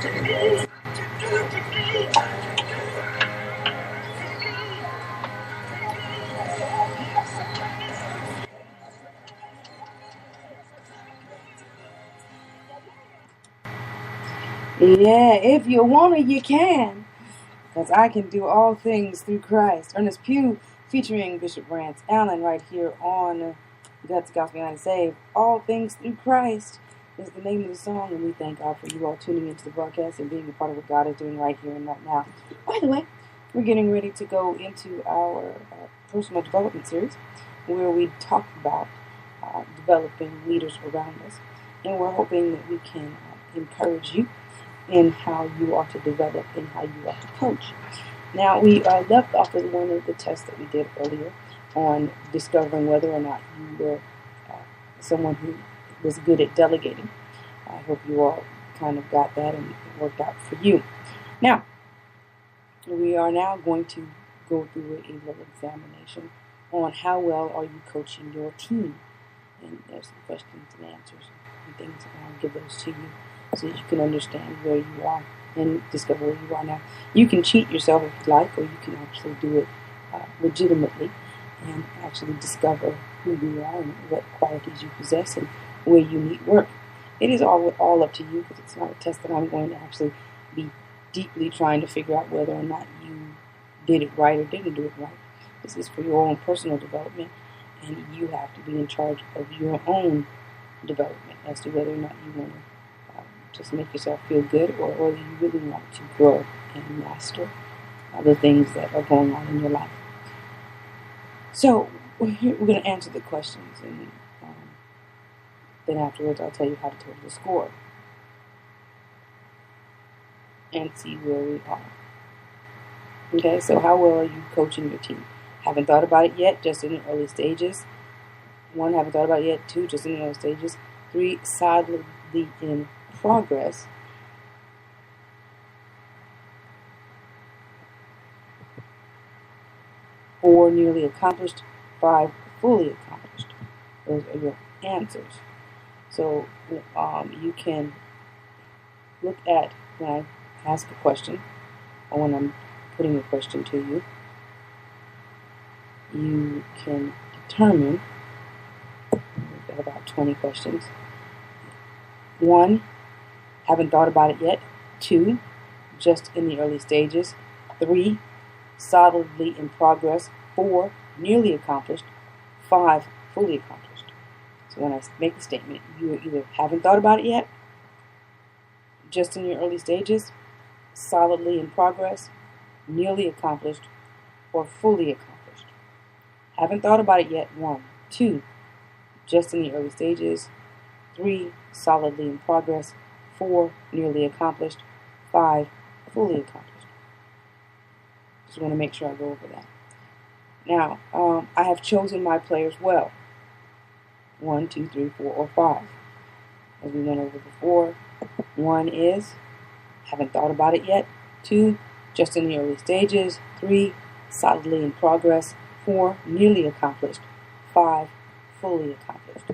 Yeah, if you want to, you can. Because I can do all things through Christ. Ernest Pugh featuring Bishop Rance Allen right here on God's Gospel United Save. All things through Christ is the name of the song, and we thank God for you all tuning into the broadcast and being a part of what God is doing right here and right now. By the way, we're getting ready to go into our personal development series where we talk about developing leaders around us. And we're hoping that we can encourage you in how you are to develop and how you are to coach. Now, we left off with one of the tests that we did earlier on discovering whether or not you were someone who was good at delegating. I hope you all kind of got that and it worked out for you. Now, we are now going to go through a little examination on how well are you coaching your team. And there's some questions and answers and things, and I'll give those to you so that you can understand where you are and discover where you are now. You can cheat yourself if you like, or you can actually do it legitimately and actually discover who you are and what qualities you possess and where you need work. It is all up to you, because it's not a test that I'm going to actually be deeply trying to figure out whether or not you did it right or didn't do it right. This is for your own personal development, and you have to be in charge of your own development as to whether or not you want to just make yourself feel good, or whether you really want to grow and master the things that are going on in your life. So we're going to answer the questions, and then afterwards I'll tell you how to total the score and see where we are. Okay, so how well are you coaching your team? Haven't thought about it yet, just in the early stages. 1, haven't thought about it yet. 2, just in the early stages. 3, solidly in progress. 4, nearly accomplished. 5, fully accomplished. Those are your answers. So you can look at when I ask a question, or when I'm putting a question to you, you can determine, we've got about 20 questions. 1, haven't thought about it yet. 2, just in the early stages. 3, solidly in progress. 4, nearly accomplished. 5, fully accomplished. So when I make the statement, you either haven't thought about it yet, just in your early stages, solidly in progress, nearly accomplished, or fully accomplished. Haven't thought about it yet, 1. 2, just in the early stages. 3, solidly in progress. 4, nearly accomplished. 5, fully accomplished. Just want to make sure I go over that. Now, I have chosen my players well. 1, 2, 3, 4, or 5. As we went over before, 1 is haven't thought about it yet. 2, just in the early stages. 3, solidly in progress. 4, nearly accomplished. 5, fully accomplished.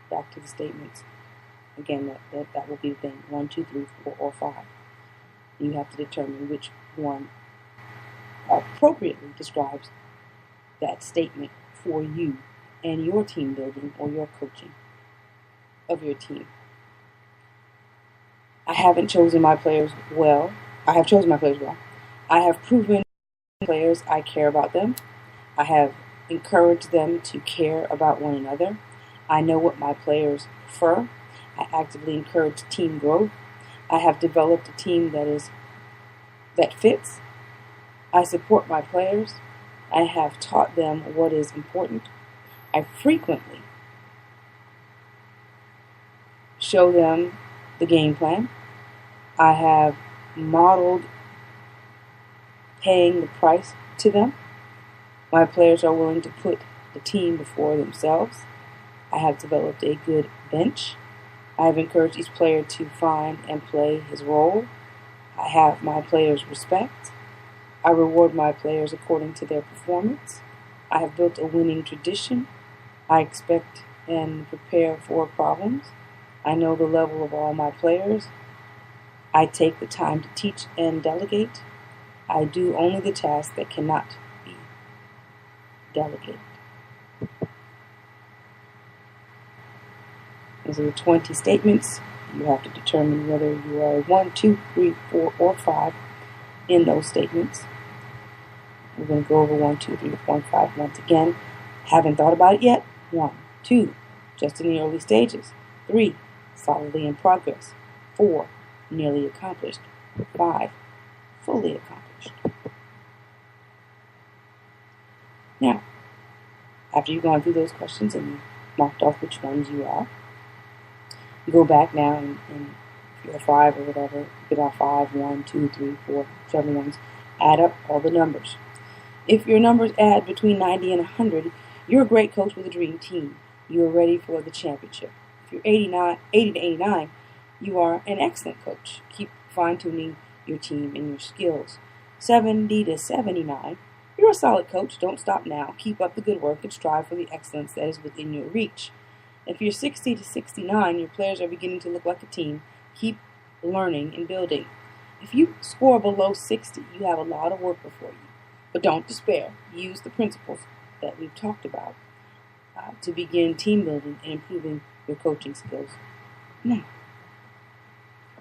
Back to the statements. Again, that will be the thing. 1, 2, 3, 4, or 5. You have to determine which one appropriately describes that statement for you and your team building or your coaching of your team. I haven't chosen my players well. I have chosen my players well. I have proven players I care about them. I have encouraged them to care about one another. I know what my players prefer. I actively encourage team growth. I have developed a team that fits. I support my players. I have taught them what is important. I frequently show them the game plan. I have modeled paying the price to them. My players are willing to put the team before themselves. I have developed a good bench. I have encouraged each player to find and play his role. I have my players' respect. I reward my players according to their performance. I have built a winning tradition. I expect and prepare for problems. I know the level of all my players. I take the time to teach and delegate. I do only the tasks that cannot be delegated. Those are the 20 statements. You have to determine whether you are 1, 2, 3, 4, or 5 in those statements. We're going to go over 1, 2, 3, 4, and 5 once again. Haven't thought about it yet? 1, 2, just in the early stages. 3, solidly in progress. 4, nearly accomplished. 5, fully accomplished. Now, after you've gone through those questions and you've marked off which ones you are, you go back now and if you're 5 or whatever, get out 5, 1, 2, 3, 4, whichever ones, add up all the numbers. If your numbers add between 90 and 100, you're a great coach with a dream team. You are ready for the championship. If you're 80 to 89, you are an excellent coach. Keep fine-tuning your team and your skills. 70 to 79, you're a solid coach. Don't stop now. Keep up the good work and strive for the excellence that is within your reach. If you're 60 to 69, your players are beginning to look like a team. Keep learning and building. If you score below 60, you have a lot of work before you. But don't despair. Use the principles that we've talked about to begin team building and improving your coaching skills now.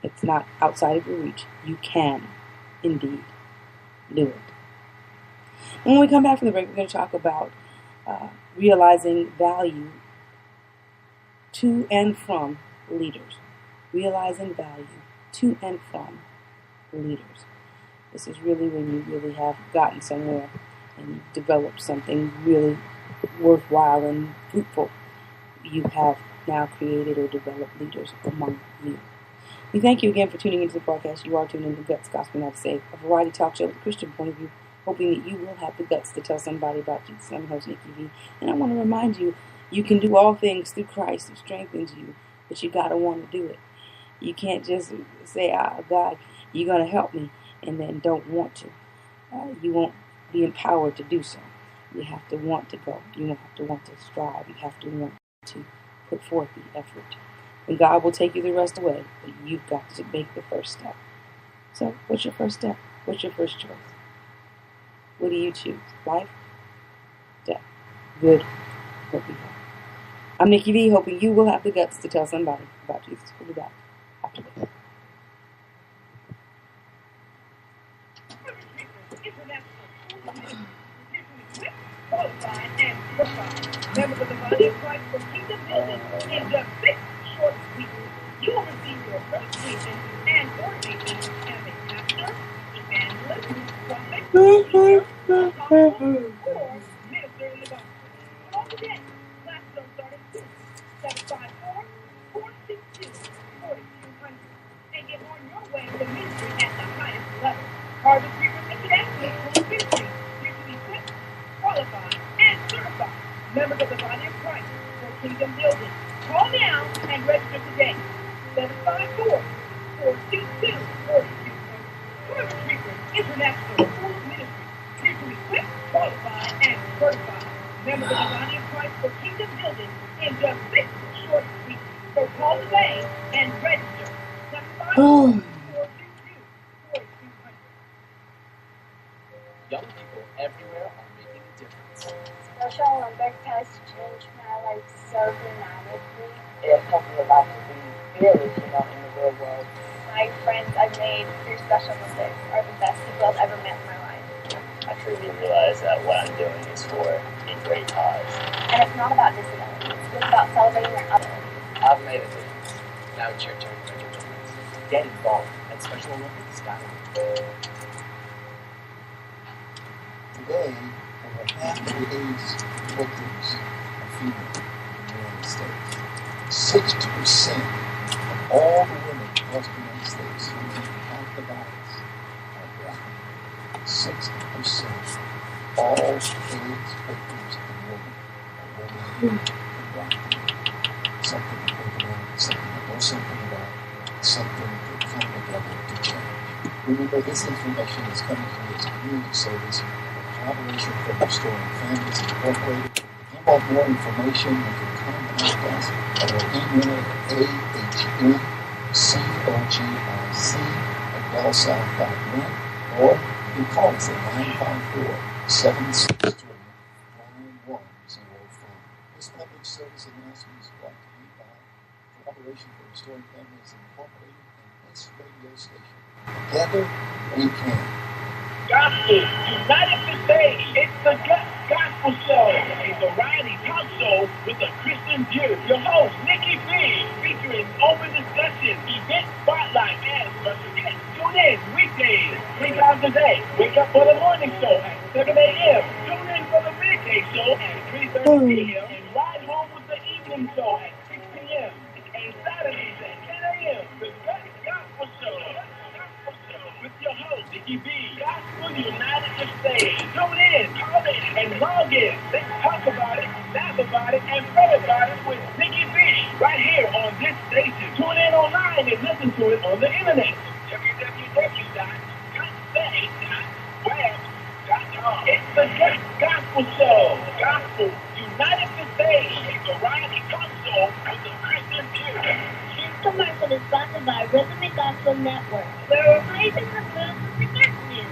It's not outside of your reach. You can, indeed, do it. And when we come back from the break, we're going to talk about realizing value to and from leaders. Realizing value to and from leaders. This is really when you really have gotten somewhere and you've developed something really worthwhile and fruitful. You have now created or developed leaders among you. We thank you again for tuning into the broadcast. You are tuned into Guts Gospel United States, a variety talk show with a Christian point of view, hoping that you will have the guts to tell somebody about Jesus. I'm host Nikki V, and I want to remind you, you can do all things through Christ who strengthens you, but you got to want to do it. You can't just say, God, you're going to help me, and then don't want to. You won't be empowered to do so. You have to want to go. You have to want to strive. You have to want to put forth the effort. And God will take you the rest of the way, but you've got to make the first step. So, what's your first step? What's your first choice? What do you choose? Life? Death? Good? What we have. I'm Nikki V, hoping you will have the guts to tell somebody about Jesus. We'll be back after this. Members of the body of Christ for kingdom building in just 6 short weeks. You will receive your certification and ordination as a pastor, evangelist, prophet, teacher, apostle, or minister in the gospel. Call today. Classes are starting soon. 754-462-4200 and get on your way to ministry at the highest level. Harvest Reapers International School of Ministry. Here to equip, qualify, and certify members of the body of Christ for kingdom building. Call now and register today. 754-422-4200. Harvest Reapers International School of Ministry. Here to equip, qualify, and certify members of the body of Christ for kingdom building in just 6 short weeks. So call today and register. 754-422-4200. Young people everywhere are making a difference. Special Olympics has changed my life so dramatically. It has helped me a lot to be fearless, in the real world. My friends I've made through Special Olympics are the best people I've ever met in my life. I truly realize that what I'm doing is for a great cause. And it's not about disability. It's about celebrating their others. I've made a difference. Now it's your turn to make a difference. Get involved at Special Olympics. Today, over half of the AIDS victims are female in the United States. 60% of all the women across the United States who have the virus are black. 60% of all AIDS victims and women are women and black. Something to think about, something to know something about, something to come together to change. Remember, this information is coming to you as a community service. Collaboration for Restoring Families Incorporated. If you want more information, you can contact us at our email at ahncorgic bell sign 51, or you call us at 954-763-9105. This public service announcement is brought to you by Cooperation for Restoring Families Incorporated and this radio station. Together, we can. Gospel, united to say, it's the Gospel Show. A variety talk show with a Christian view. Your host, Nikki B, featuring open discussion, event spotlight, and special guests. Tune in weekdays, 3 times a day. Wake up for the morning show at 7 a.m. Tune in for the midday show at 3:30 p.m. And ride home with the evening show at 6 p.m. And Saturdays at 10 a.m. The Gospel Show. With your host, Nikki B. Gospel United to Save. Tune in, call in, and log in. Let's talk about it, laugh about it, and pray about it with Nikki B. Right here on this station. Tune in online and listen to it on the internet. www.gospel.web.com. It's the Gospel Show. Gospel United to Save. A variety talk show with a Christian view. Commercial is sponsored by Rhythmic Gospel Network. We're replacing the food with the good news.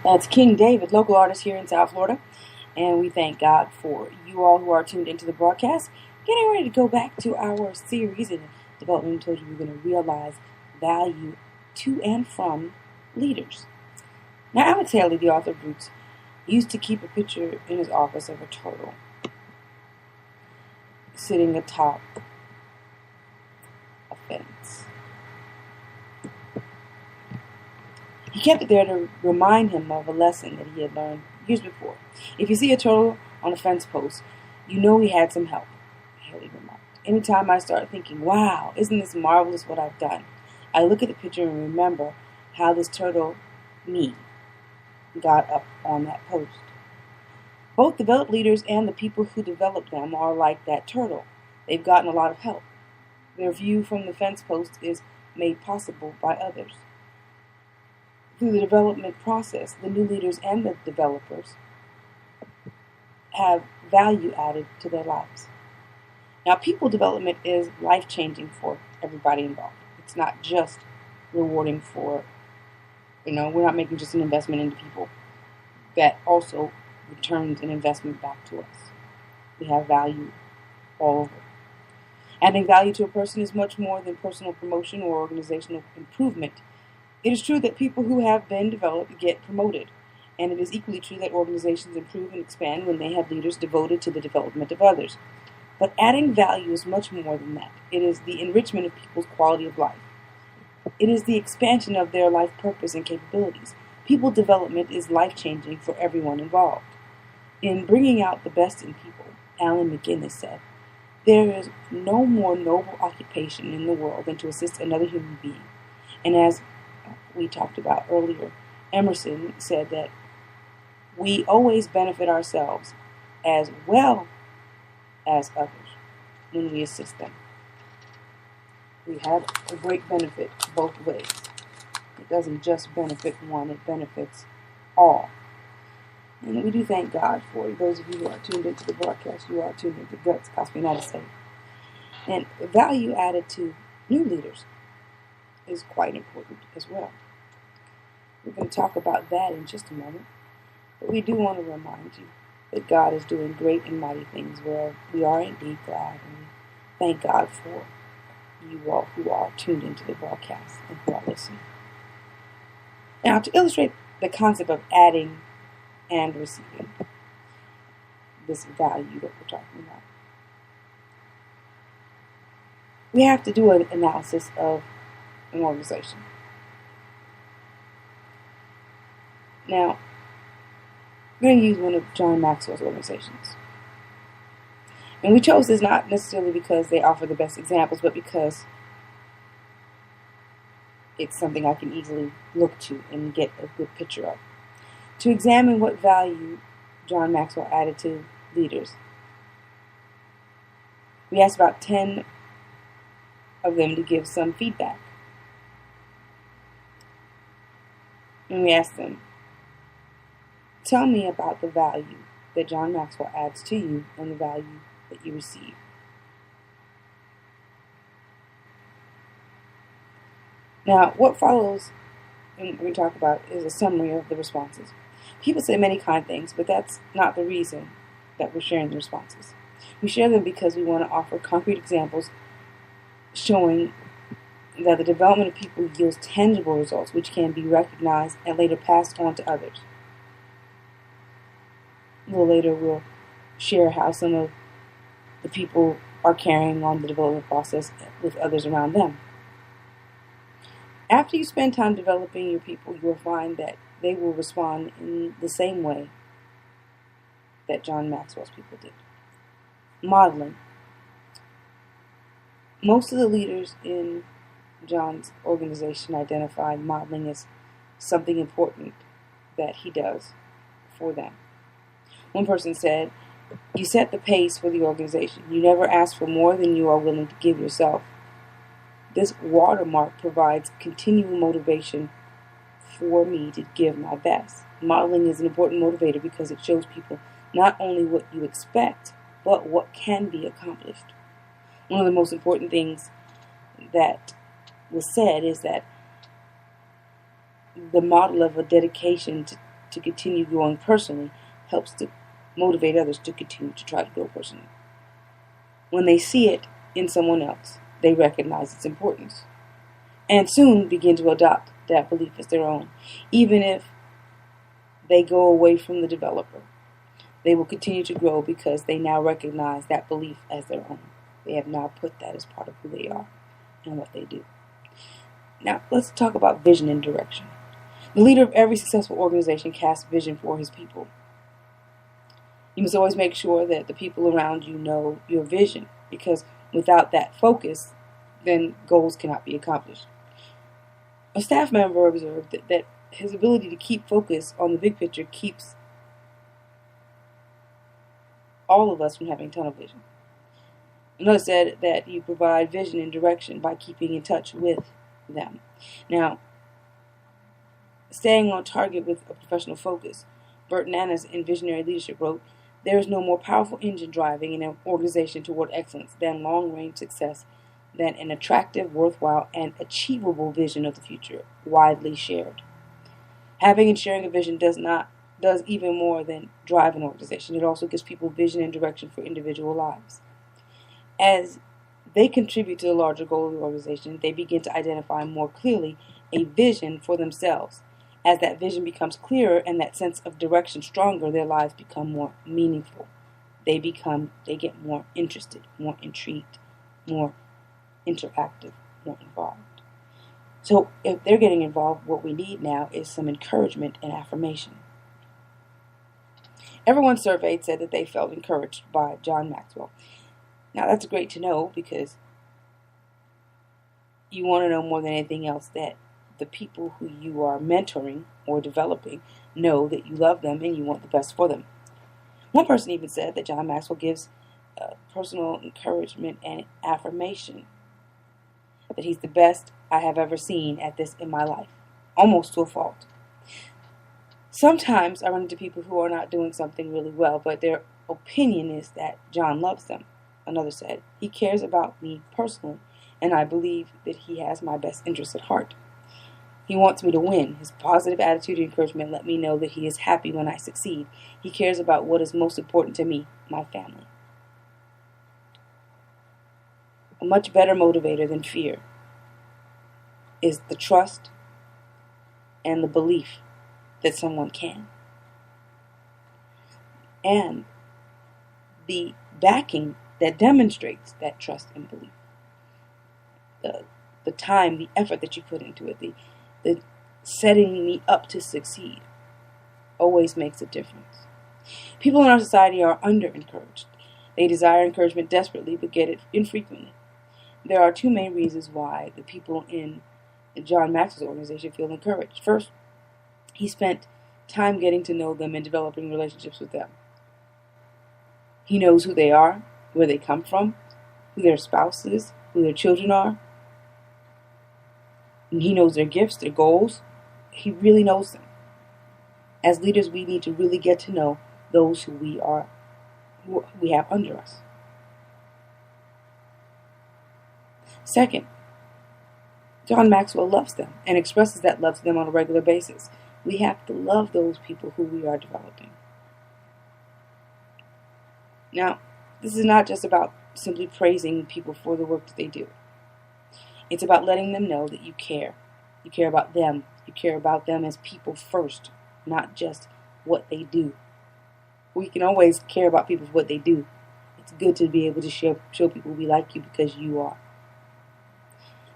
That's King David, local artist here in South Florida. And we thank God for you all who are tuned into the broadcast. Getting ready to go back to our series in development. Told you we're going to realize value to and from leaders. Now, Alex Haley, the author of Roots, used to keep a picture in his office of a turtle sitting atop a fence. He kept it there to remind him of a lesson that he had learned years before. If you see a turtle on a fence post, you know he had some help, Haley remarked. Anytime I start thinking, wow, isn't this marvelous what I've done, I look at the picture and remember how this turtle, me, got up on that post. Both developed leaders and the people who develop them are like that turtle. They've gotten a lot of help. Their view from the fence post is made possible by others. Through the development process, the new leaders and the developers have value added to their lives. Now, people development is life-changing for everybody involved. It's not just rewarding for, we're not making just an investment into people. that also returns an investment back to us. We have value all over. Adding value to a person is much more than personal promotion or organizational improvement. It is true that people who have been developed get promoted, and it is equally true that organizations improve and expand when they have leaders devoted to the development of others. But adding value is much more than that. It is the enrichment of people's quality of life. It is the expansion of their life purpose and capabilities. People development is life-changing for everyone involved. In bringing out the best in people, Allen McGinnis said, "There is no more noble occupation in the world than to assist another human being." And as we talked about earlier, Emerson said that we always benefit ourselves as well as others when we assist them. We have a great benefit both ways. It doesn't just benefit one, it benefits all. And we do thank God for those of you who are tuned into the broadcast. You are tuned into Guts, Gospel United States. And value added to new leaders is quite important as well. We're going to talk about that in just a moment. But we do want to remind you that God is doing great and mighty things where we are indeed glad. And we thank God for you all who are tuned into the broadcast and who are listening. Now, to illustrate the concept of adding and receiving this value that we're talking about, we have to do an analysis of an organization. Now, we're going to use one of John Maxwell's organizations. And we chose this not necessarily because they offer the best examples, but because it's something I can easily look to and get a good picture of. To examine what value John Maxwell added to leaders, we asked about 10 of them to give some feedback. And we asked them, tell me about the value that John Maxwell adds to you and the value that you receive. Now, what follows, and we talk about, is a summary of the responses. People say many kind things, but that's not the reason that we're sharing the responses. We share them because we want to offer concrete examples showing that the development of people yields tangible results which can be recognized and later passed on to others. A little later, we'll share how some of the people are carrying on the development process with others around them. After you spend time developing your people, you will find that they will respond in the same way that John Maxwell's people did. Modeling. Most of the leaders in John's organization identified modeling as something important that he does for them. One person said, "You set the pace for the organization. You never ask for more than you are willing to give yourself. This watermark provides continual motivation for me to give my best." Modeling is an important motivator because it shows people not only what you expect, but what can be accomplished. One of the most important things that was said is that the model of a dedication to continue growing personally helps to motivate others to continue to try to grow personally. When they see it in someone else, they recognize its importance and soon begin to adopt that belief as their own. Even if they go away from the developer, they will continue to grow because they now recognize that belief as their own. They have now put that as part of who they are and what they do. Now, let's talk about vision and direction. The leader of every successful organization casts vision for his people. You must always make sure that the people around you know your vision, because without that focus, then goals cannot be accomplished. A staff member observed that his ability to keep focus on the big picture keeps all of us from having tunnel vision. Another said that you provide vision and direction by keeping in touch with them. Now, staying on target with a professional focus, Bert Nanas in Visionary Leadership wrote, "There is no more powerful engine driving an organization toward excellence than long-range success, than an attractive, worthwhile, and achievable vision of the future, widely shared." Having and sharing a vision does not does even more than drive an organization. It also gives people vision and direction for individual lives. As they contribute to the larger goal of the organization, they begin to identify more clearly a vision for themselves. As that vision becomes clearer and that sense of direction stronger, their lives become more meaningful. They get more interested, more intrigued, more interactive, more involved. So if they're getting involved, what we need now is some encouragement and affirmation. Everyone surveyed said that they felt encouraged by John Maxwell. Now that's great to know, because you want to know more than anything else that the people who you are mentoring or developing know that you love them and you want the best for them. One person even said that John Maxwell gives personal encouragement and affirmation, that he's the best I have ever seen at this in my life, almost to a fault. Sometimes I run into people who are not doing something really well, but their opinion is that John loves them. Another said, he cares about me personally, and I believe that he has my best interests at heart. He wants me to win. His positive attitude and encouragement let me know that he is happy when I succeed. He cares about what is most important to me, my family. A much better motivator than fear is the trust and the belief that someone can. And the backing that demonstrates that trust and belief. The time, the effort that you put into it, the setting me up to succeed always makes a difference. People in our society are under-encouraged. They desire encouragement desperately but get it infrequently. There are two main reasons why the people in John Maxwell's organization feel encouraged. First, he spent time getting to know them and developing relationships with them. He knows who they are, where they come from, who their spouse is, who their children are. And he knows their gifts, their goals. He really knows them. As leaders, we need to really get to know those who we have under us. Second, John Maxwell loves them and expresses that love to them on a regular basis. We have to love those people who we are developing. Now, this is not just about simply praising people for the work that they do. It's about letting them know that you care. You care about them. You care about them as people first, not just what they do. We can always care about people for what they do. It's good to be able to show people we like you because you are.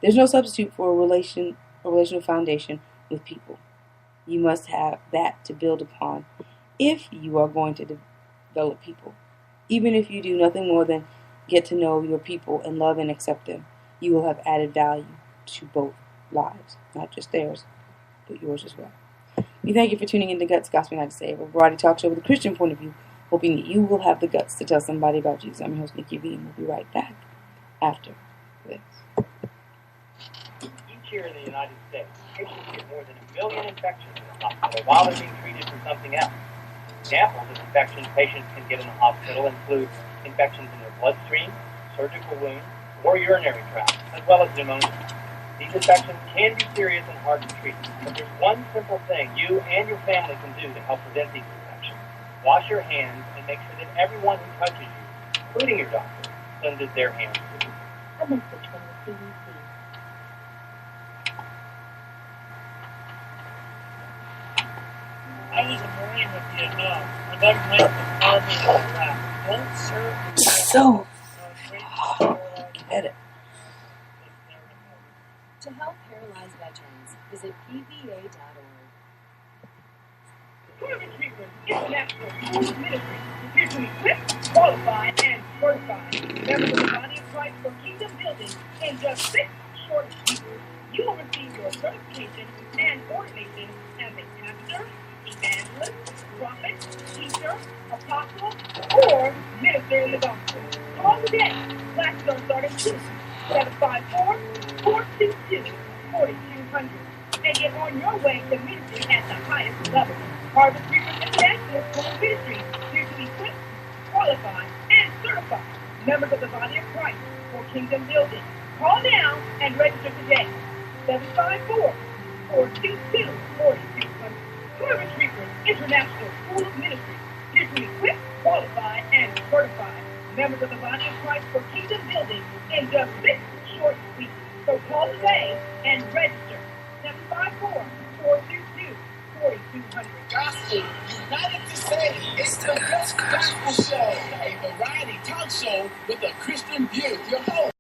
There's no substitute for a relational foundation with people. You must have that to build upon if you are going to develop people. Even if you do nothing more than get to know your people and love and accept them, you will have added value to both lives, not just theirs, but yours as well. We thank you for tuning in to Guts Gospel United Save, a variety talk show with a Christian point of view, hoping that you will have the guts to tell somebody about Jesus. I'm your host, Nikki V, and we'll be right back after this. Each year in the United States, patients get more than 1 million infections in the hospital while they're being treated for something else. Examples of infections patients can get in the hospital include infections in their bloodstream, surgical wounds, or urinary tract, as well as pneumonia. These infections can be serious and hard to treat, but there's one simple thing you and your family can do to help prevent these infections. Wash your hands and make sure that everyone who touches you, including your doctor, cleanses their hands too. A message from the CDC. I was a Marine in Vietnam. I never went to the Army or Iraq. Don't serve the So, get it. To help paralyzed veterans, visit pva.org. Tourism Treatment International Food Ministry is here to equip, qualify, and certify members of the body of Christ for kingdom building in just 6 short weeks. You will receive your certification and ordination as a pastor, evangelist, prophet, teacher, apostle, or minister in the gospel. Call today. Classes are starting soon. 754-422-4200. And get on your way to ministry at the highest level. Harvest Reapers International School of Ministry, here to equip, qualify, and certify members of the body of Christ for kingdom building. Call now and register today. 754-422-4200. However, Spreaker International School of Ministry is to equip, qualify, and certify members of the body of Christ for kingdom building in just 6 short weeks. So call today and register. 754-422-4200. Gospel United to Save. It's the Best Gospel Show, a variety talk show with a Christian view. Your host.